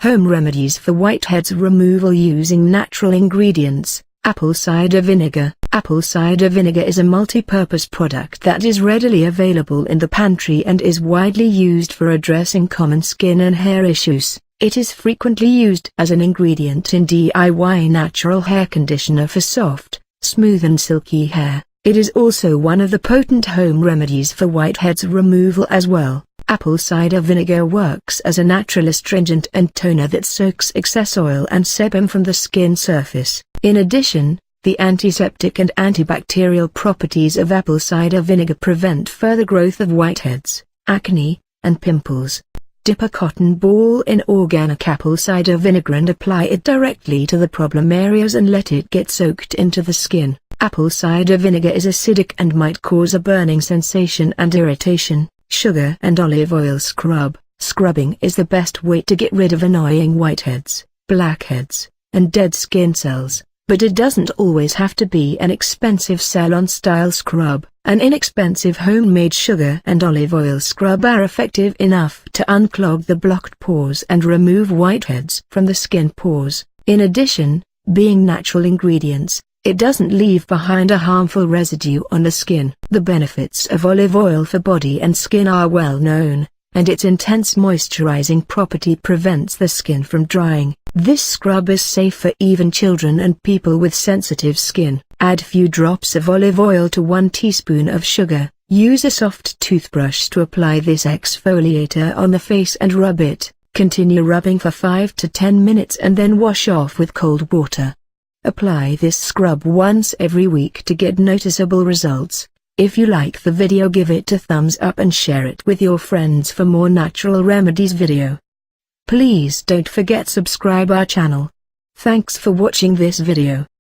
Home remedies for whiteheads removal using natural ingredients. Apple cider vinegar. Apple cider vinegar is a multi-purpose product that is readily available in the pantry and is widely used for addressing common skin and hair issues. It is frequently used as an ingredient in DIY natural hair conditioner for soft, smooth and silky hair. It is also one of the potent home remedies for whiteheads removal as well. Apple cider vinegar works as a natural astringent and toner that soaks excess oil and sebum from the skin surface. In addition, the antiseptic and antibacterial properties of apple cider vinegar prevent further growth of whiteheads, acne, and pimples. Dip a cotton ball in organic apple cider vinegar and apply it directly to the problem areas and let it get soaked into the skin. Apple cider vinegar is acidic and might cause a burning sensation and irritation. Sugar and olive oil scrub. Scrubbing is the best way to get rid of annoying whiteheads, blackheads, and dead skin cells, but it doesn't always have to be an expensive salon-style scrub. An inexpensive homemade sugar and olive oil scrub are effective enough to unclog the blocked pores and remove whiteheads from the skin pores. In addition, being natural ingredients, it doesn't leave behind a harmful residue on the skin. The benefits of olive oil for body and skin are well known, and its intense moisturizing property prevents the skin from drying. This scrub is safe for even children and people with sensitive skin. Add few drops of olive oil to 1 teaspoon of sugar. Use a soft toothbrush to apply this exfoliator on the face and rub it. Continue rubbing for 5 to 10 minutes and then wash off with cold water. Apply this scrub once every week to get noticeable results. If you like the video, give it a thumbs up and share it with your friends for more natural remedies video. Please don't forget subscribe our channel. Thanks for watching this video.